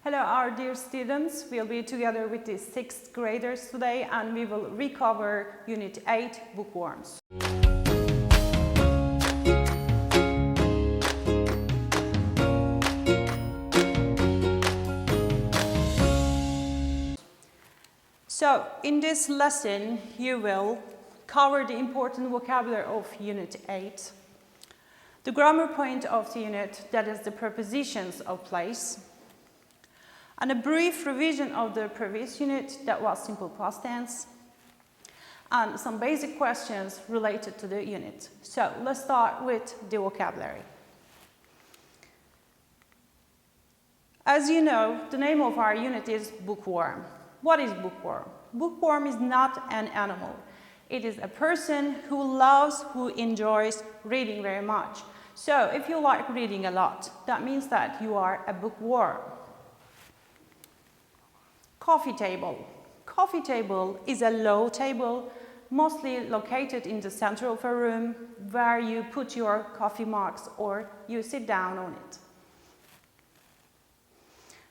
Hello, our dear students. We'll be together with the 6th graders today and we will recover Unit 8, Bookworms. So, in this lesson, you will cover the important vocabulary of Unit 8, the grammar point of the unit, that is the prepositions of place, and a brief revision of the previous unit, that was simple past tense, and some basic questions related to the unit. So, let's start with the vocabulary. As you know, the name of our unit is Bookworm. What is bookworm? Bookworm is not an animal. It is a person who loves, who enjoys reading very much. So, if you like reading a lot, that means that you are a bookworm. Coffee table. Coffee table is a low table, mostly located in the center of a room, where you put your coffee mugs or you sit down on it.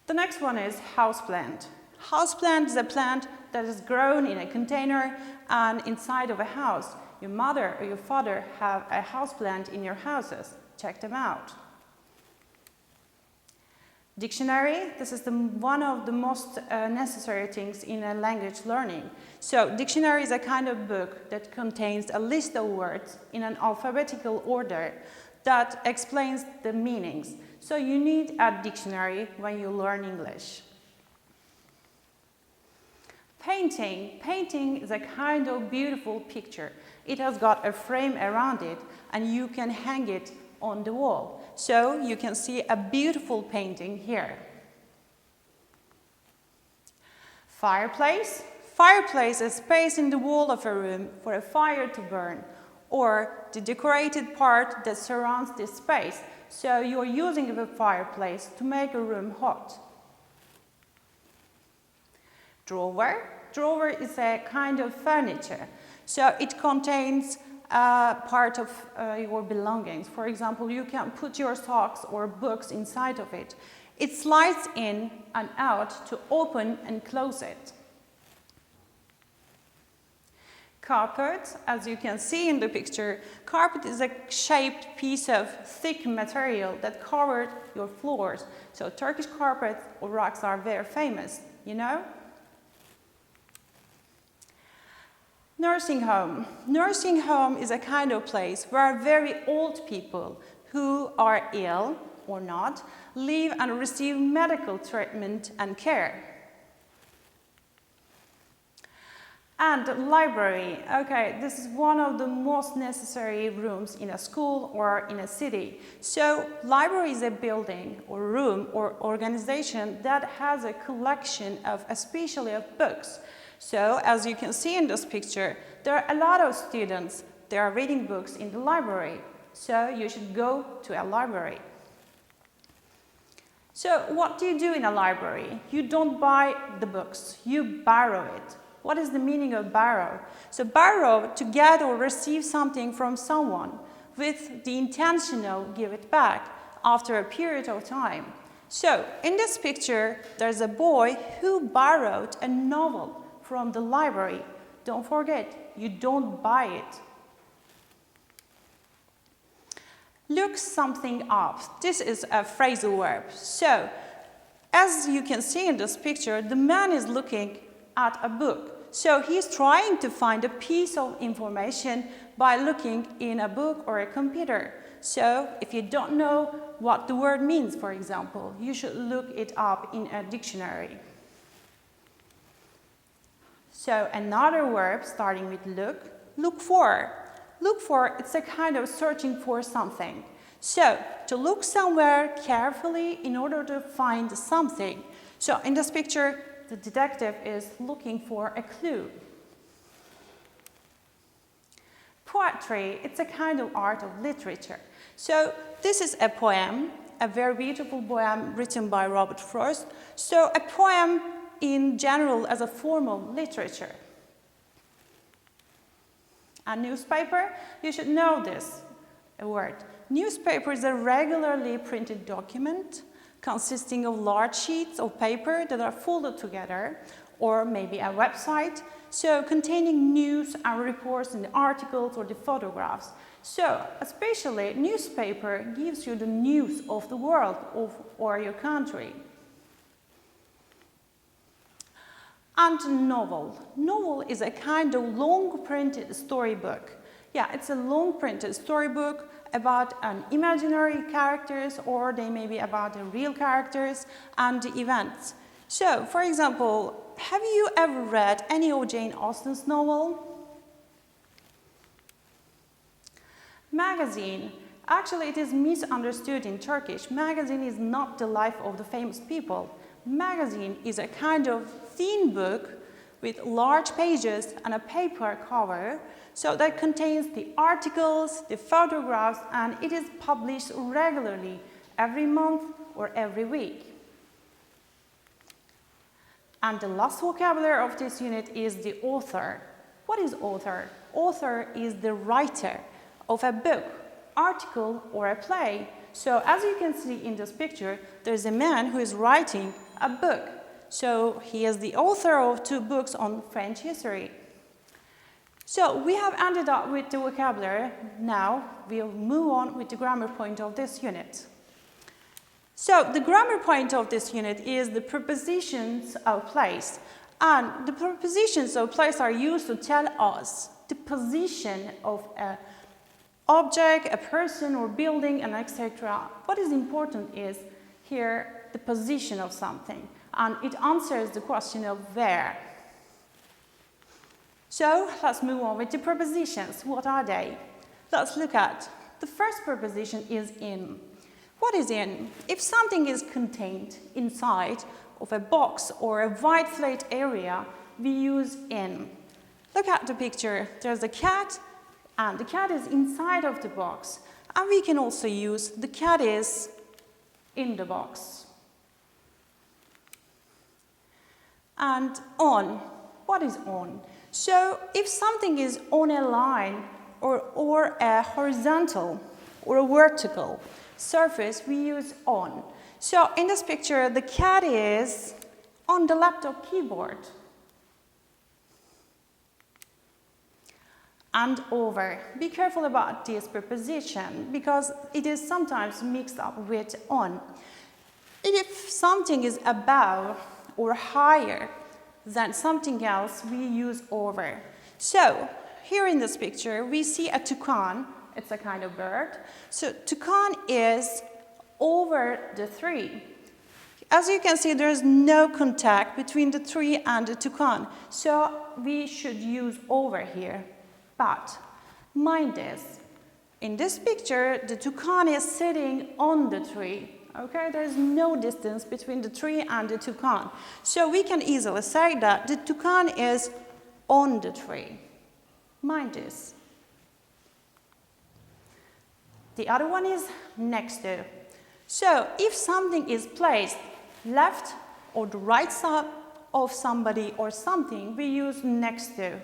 The next one is houseplant. Houseplant is a plant that is grown in a container and inside of a house. Your mother or your father have a houseplant in your houses. Check them out. Dictionary, this is one of the most necessary things in a language learning. So, dictionary is a kind of book that contains a list of words in an alphabetical order that explains the meanings. So, you need a dictionary when you learn English. Painting. Painting is a kind of beautiful picture. It has got a frame around it and you can hang it on the wall. So you can see a beautiful painting here. Fireplace. Fireplace is space in the wall of a room for a fire to burn, or the decorated part that surrounds this space. So you are using the fireplace to make a room hot. Drawer. Drawer is a kind of furniture. So it contains part of your belongings. For example, you can put your socks or books inside of it. It slides in and out to open and close it. Carpet, as you can see in the picture, carpet is a shaped piece of thick material that covers your floors. So Turkish carpets or rugs are very famous, you know? Nursing home. Nursing home is a kind of place where very old people who are ill or not live and receive medical treatment and care. And library. Okay, this is one of the most necessary rooms in a school or in a city. So, library is a building or room or organization that has a collection of, especially of books. So, as you can see in this picture, there are a lot of students that are reading books in the library. So, you should go to a library. So, what do you do in a library? You don't buy the books, you borrow it. What is the meaning of borrow? So, borrow to get or receive something from someone with the intention of give it back after a period of time. So, in this picture, there's a boy who borrowed a novel from the library. Don't forget, you don't buy it. Look something up. This is a phrasal verb. So, as you can see in this picture, the man is looking at a book. So, he's trying to find a piece of information by looking in a book or a computer. So, if you don't know what the word means, for example, you should look it up in a dictionary. So, another verb starting with look for. Look for, it's a kind of searching for something. So, to look somewhere carefully in order to find something. So, in this picture, the detective is looking for a clue. Poetry, it's a kind of art of literature. So, this is a poem, a very beautiful poem written by Robert Frost. So, a poem in general as a form of literature. A newspaper, you should know this word. Newspaper is a regularly printed document consisting of large sheets of paper that are folded together, or maybe a website, so containing news and reports and the articles or the photographs. So, especially newspaper gives you the news of the world or your country. And novel. Novel is a kind of long printed storybook. Yeah, it's a long printed storybook about an imaginary characters, or they may be about the real characters and the events. So, for example, have you ever read any of Jane Austen's novel? Magazine. Actually, it is misunderstood in Turkish. Magazine is not the life of the famous people. Magazine is a kind of thin book with large pages and a paper cover, so that contains the articles, the photographs, and it is published regularly every month or every week. And the last vocabulary of this unit is the author. What is author? Author is the writer of a book, article, or a play. So as you can see in this picture, there's a man who is writing a book. So he is the author of 2 books on French history. So we have ended up with the vocabulary. Now we'll move on with the grammar point of this unit. So the grammar point of this unit is the prepositions of place. And the prepositions of place are used to tell us the position of an object, a person or building, and etc. What is important is here the position of something. And it answers the question of where. So let's move on with the prepositions. What are they? Let's look at the first preposition is in. What is in? If something is contained inside of a box or a wide flat area, we use in. Look at the picture. There's a cat, and the cat is inside of the box. And we can also use the cat is in the box. And on. What is on? So if something is on a line or a horizontal or a vertical surface, we use on. So in this picture, the cat is on the laptop keyboard. And over. Be careful about this preposition because it is sometimes mixed up with on. If something is above or higher than something else, we use over. So here in this picture, we see a toucan. It's a kind of bird. So toucan is over the tree. As you can see, there is no contact between the tree and the toucan. So we should use over here. But mind this, in this picture, the toucan is sitting on the tree. Okay, there is no distance between the tree and the toucan. So we can easily say that the toucan is on the tree. Mind this. The other one is next to. So if something is placed left or the right side of somebody or something, we use next to.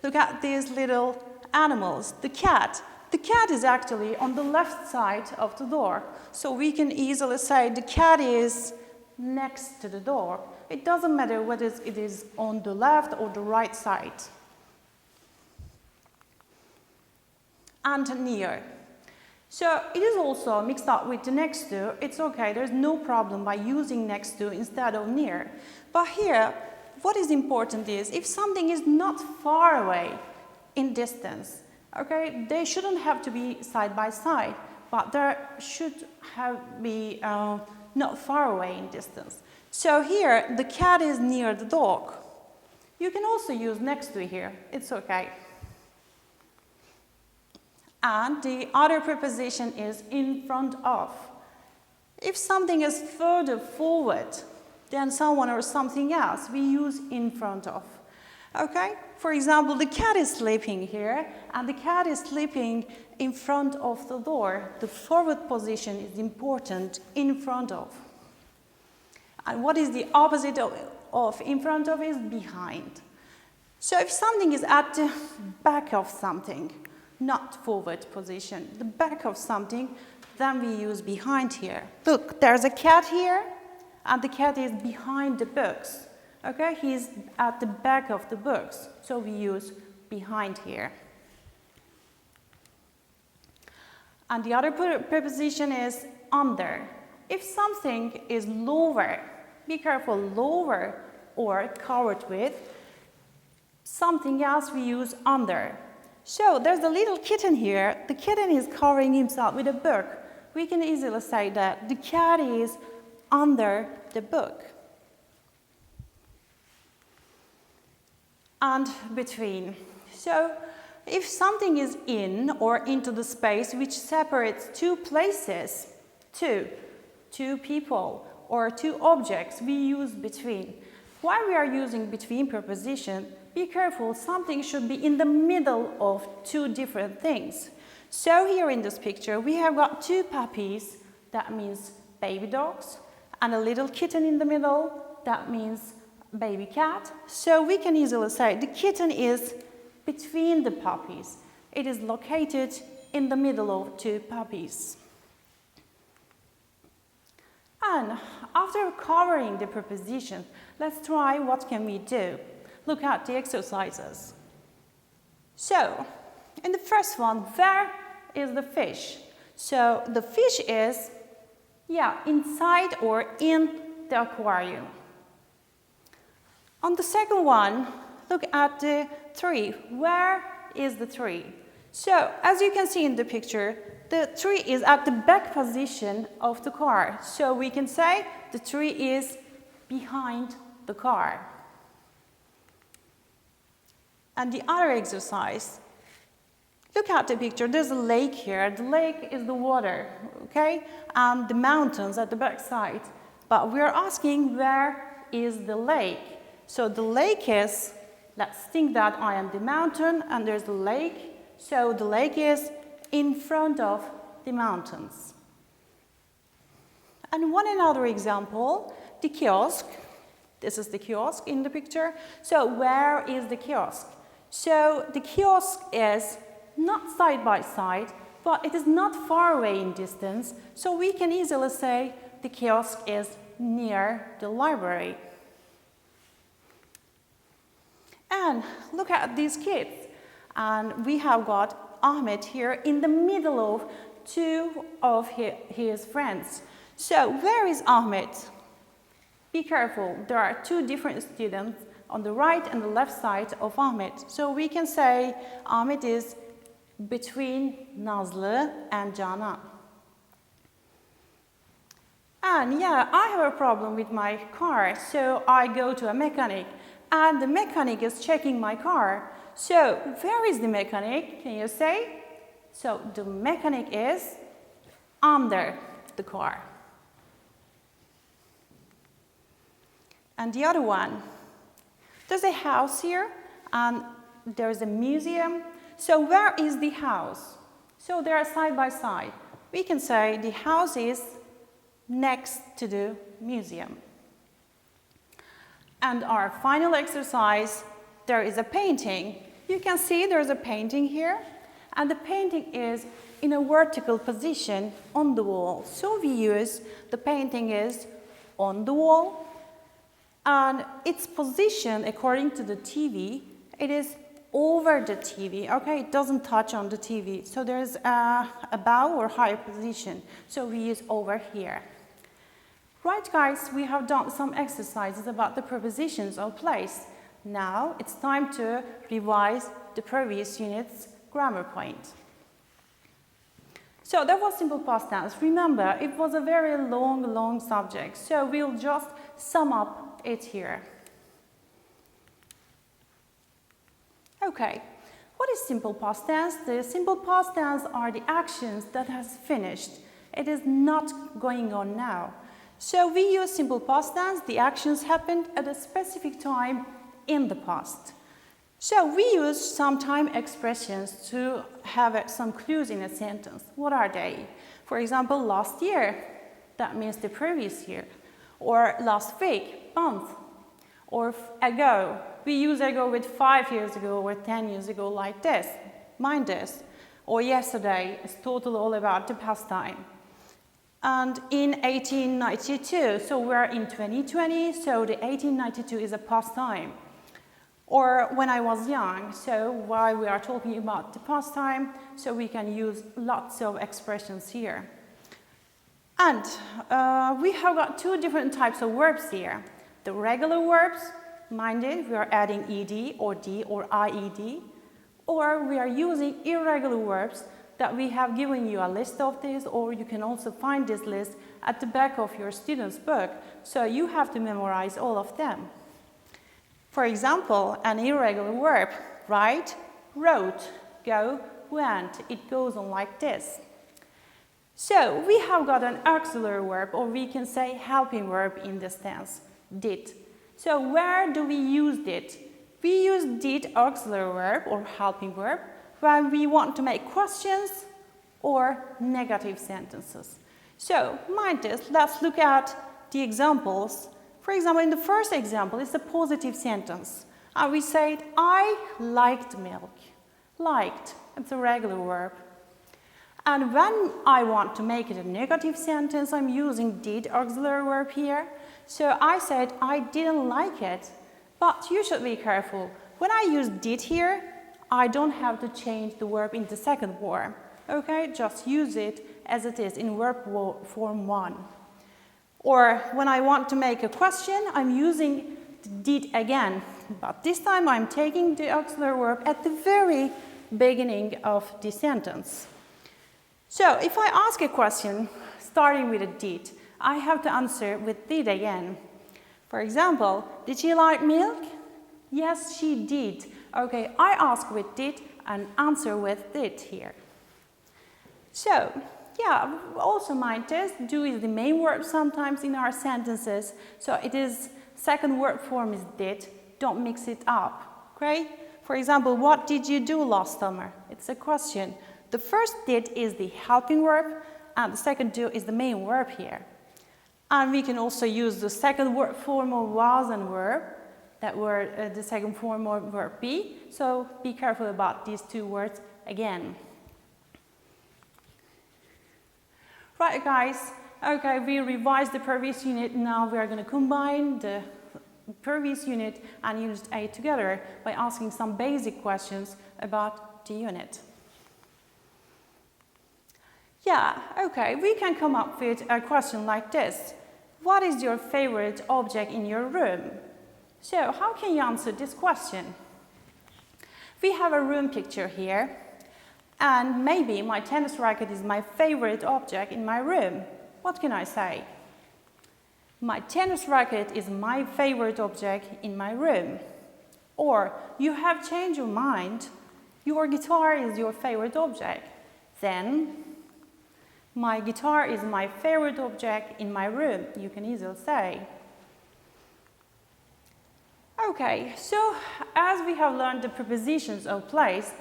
Look at these little animals. The cat. The cat is actually on the left side of the door. So we can easily say the cat is next to the door. It doesn't matter whether it is on the left or the right side. And near. So it is also mixed up with the next to. It's okay, there's no problem by using next to instead of near. But here, what is important is if something is not far away in distance, okay, they shouldn't have to be side by side, but there should be not far away in distance. So here, the cat is near the dog. You can also use next to here, it's okay. And the other preposition is in front of. If something is further forward than someone or something else, we use in front of. Okay? For example, the cat is sleeping here, and the cat is sleeping in front of the door. The forward position is important, in front of. And what is the opposite of in front of is behind. So if something is at the back of something, not forward position, the back of something, then we use behind here. Look, there's a cat here, and the cat is behind the books. Okay, he's at the back of the books, so we use behind here. And the other preposition is under. If something is lower, be careful, lower or covered with something else, we use under. So there's a little kitten here. The kitten is covering himself with a book. We can easily say that the cat is under the book. And between. So if something is in or into the space which separates two places, two people, or two objects, we use between. Why we are using between preposition? Be careful, something should be in the middle of two different things. So here in this picture, we have got two puppies, that means baby dogs, and a little kitten in the middle, that means baby cat. So we can easily say the kitten is between the puppies. It is located in the middle of two puppies. And after covering the preposition, let's try what can we do. Look at the exercises. So, in the first one, where is the fish? So, the fish is, inside or in the aquarium. On the second one, look at the tree. Where is the tree? So, as you can see in the picture, the tree is at the back position of the car. So, we can say the tree is behind the car. And the other exercise, look at the picture. There's a lake here. The lake is the water, okay? And the mountains at the back side. But we're asking, where is the lake? So the lake is, let's think that I am the mountain and there's the lake. So the lake is in front of the mountains. And one another example, the kiosk. This is the kiosk in the picture. So where is the kiosk? So the kiosk is not side by side, but it is not far away in distance. So we can easily say the kiosk is near the library. And look at these kids. And we have got Ahmed here in the middle of two of his friends. So where is Ahmed? Be careful, there are two different students on the right and the left side of Ahmed. So we can say Ahmed is between Nazlı and Canan. And I have a problem with my car, so I go to a mechanic, and the mechanic is checking my car. So where is the mechanic? Can you say? So the mechanic is under the car. And the other one, there's a house here and there's a museum. So where is the house? So they are side by side. We can say the house is next to the museum. And our final exercise, there is a painting. You can see there's a painting here, and the painting is in a vertical position on the wall. So we use the painting is on the wall, and its position according to the TV, it is over the TV, okay? It doesn't touch on the TV. So there's a above or higher position. So we use over here. Right, guys, we have done some exercises about the prepositions of place. Now it's time to revise the previous unit's grammar point. So that was simple past tense. Remember, it was a very long subject. So we'll just sum up it here. Okay, what is simple past tense? The simple past tense are the actions that has finished. It is not going on now. So we use simple past tense. The actions happened at a specific time in the past. So we use some time expressions to have some clues in a sentence. What are they? For example, last year, that means the previous year. Or last week, month. Or ago. We use ago with 5 years ago or 10 years ago like this. Mind this. Or yesterday is totally all about the past time. And in 1892, so we're in 2020, so the 1892 is a past time. Or when I was young, so while we are talking about the past time, so we can use lots of expressions here. And we have got two different types of verbs here. The regular verbs, mind it, we are adding ed or d or ied, or we are using irregular verbs that we have given you a list of this, or you can also find this list at the back of your student's book, so you have to memorize all of them. For example, an irregular verb, write, wrote, go, went, it goes on like this. So we have got an auxiliary verb, or we can say helping verb in this tense, did. So where do we use did? We use did auxiliary verb or helping verb when we want to make questions or negative sentences. So mind this, let's look at the examples. For example, in the first example, it's a positive sentence. And we say, I liked milk. Liked, it's a regular verb. And when I want to make it a negative sentence, I'm using did auxiliary verb here. So I said, I didn't like it. But you should be careful. When I use did here, I don't have to change the verb in the second form. Okay, just use it as it is in verb form 1. Or when I want to make a question, I'm using did again. But this time I'm taking the auxiliary verb at the very beginning of the sentence. So if I ask a question starting with a did, I have to answer with did again. For example, did she like milk? Yes, she did. Okay, I ask with did and answer with did here. So, yeah, also mind this, do is the main verb sometimes in our sentences. So it is, second verb form is did, don't mix it up, okay? For example, what did you do last summer? It's a question. The first did is the helping verb, and the second do is the main verb here. And we can also use the second verb form of was and verb, that were the second form of verb be. So be careful about these two words again. Right, guys. Okay, we revised the previous unit. Now we are going to combine the previous unit and Unit 8 together by asking some basic questions about the unit. Yeah, okay, we can come up with a question like this. What is your favorite object in your room? So, how can you answer this question? We have a room picture here, and maybe my tennis racket is my favorite object in my room. What can I say? My tennis racket is my favorite object in my room. Or, you have changed your mind, your guitar is your favorite object. Then, my guitar is my favorite object in my room, you can easily say. Okay, so as we have learned the prepositions of place,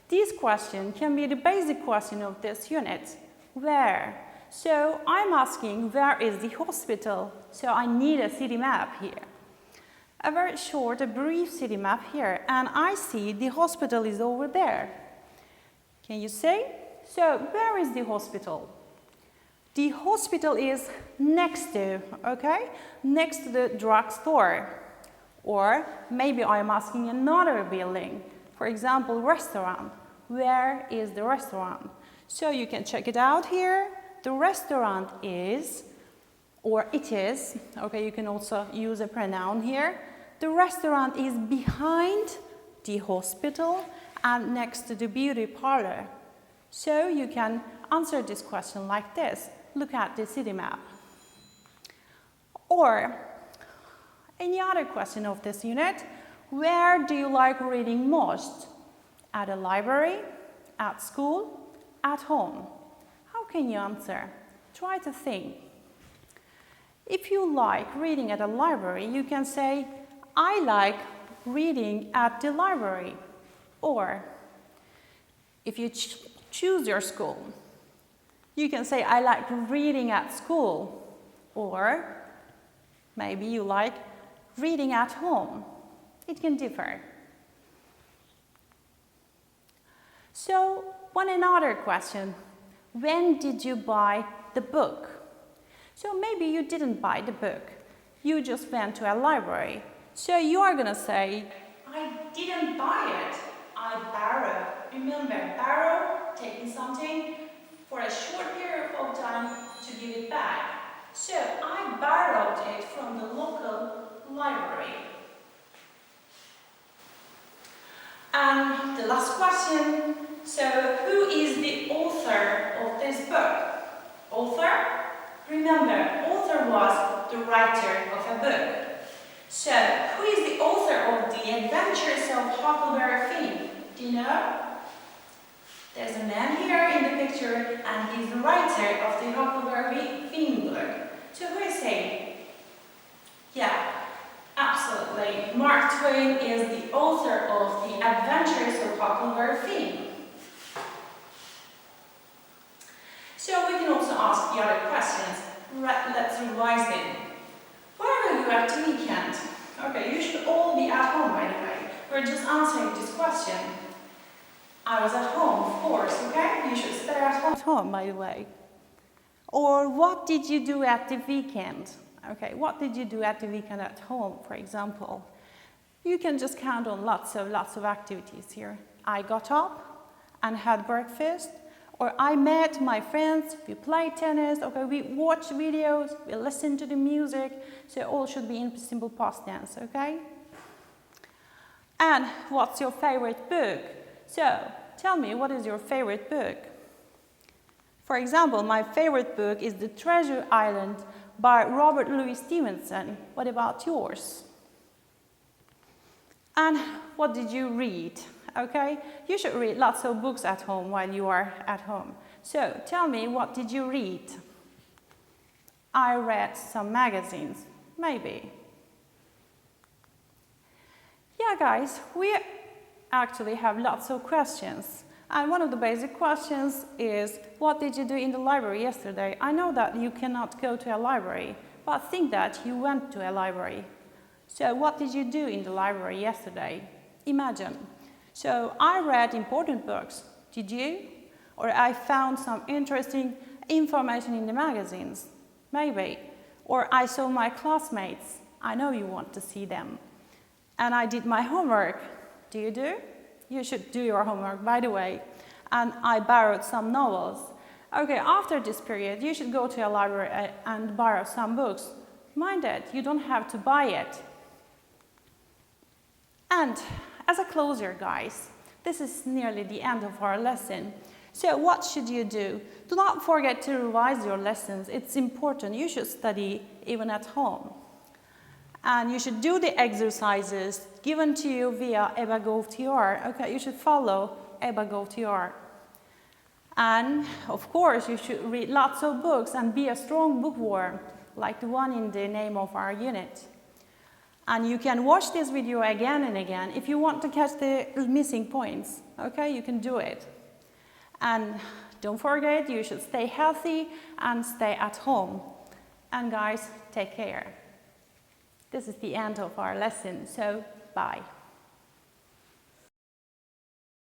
this question can be the basic question of this unit. Where? So I'm asking, where is the hospital? So I need a city map here. A very short, a brief city map here, and I see the hospital is over there. Can you say? So where is the hospital? The hospital is next to, okay? Next to the drugstore. Or maybe I'm asking another building. For example, restaurant. Where is the restaurant? So you can check it out here. The restaurant is, or it is, okay, you can also use a pronoun here. The restaurant is behind the hospital and next to the beauty parlor. So you can answer this question like this. Look at the city map. Or any other question of this unit, where do you like reading most? At a library, at school, at home? How can you answer? Try to think. If you like reading at a library, you can say, I like reading at the library. Or if you choose your school, you can say, I like reading at school. Or maybe you like reading at home. It can differ. So, one another question. When did you buy the book? So maybe you didn't buy the book. You just went to a library. So you are gonna say, I didn't buy it. I borrowed. Remember, borrow, taking something for a short period of time to give it back. So I borrowed it from the local library. And the last question, so who is the author of this book? Author? Remember, author was the writer of a book. So, who is the author of The Adventures of Huckleberry Finn? Do you know? There's a man here in the picture, and he's the writer of the Huckleberry Finn book. So, who is he? Yeah, absolutely. Mark Twain is the author of The Adventures of Huckleberry Finn. So, we can also ask the other questions. Let's revise them. Where were you at the weekend? Okay, you should all be at home, by the way. We're just answering this question. I was at home, of course, okay? You should stay at home, by the way. Or what did you do at the weekend? Okay, what did you do at the weekend at home, for example? You can just count on lots of activities here. I got up and had breakfast. Or I met my friends, we played tennis, okay, we watched videos, we listened to the music, so it all should be in simple past tense, okay? And what's your favorite book? So, tell me, what is your favorite book? For example, my favorite book is The Treasure Island by Robert Louis Stevenson. What about yours? And what did you read? Okay, you should read lots of books at home while you are at home. So, tell me, what did you read? I read some magazines, maybe. Yeah, guys, we actually have lots of questions. And one of the basic questions is, what did you do in the library yesterday? I know that you cannot go to a library, but think that you went to a library. So, what did you do in the library yesterday? Imagine. So, I read important books. Did you? Or I found some interesting information in the magazines. Maybe. Or I saw my classmates. I know you want to see them. And I did my homework. Do you do? You should do your homework, by the way. And I borrowed some novels. Okay, after this period, you should go to a library and borrow some books. Mind it, you don't have to buy it. And as a closer, guys, this is nearly the end of our lesson. So what should you do? Do not forget to revise your lessons. It's important. You should study even at home. And you should do the exercises given to you via EBA.gov.tr. Okay, you should follow EBA.gov.tr. And, of course, you should read lots of books and be a strong bookworm, like the one in the name of our unit. And you can watch this video again and again if you want to catch the missing points. Okay, you can do it. And don't forget, you should stay healthy and stay at home. And guys, take care. This is the end of our lesson, so bye.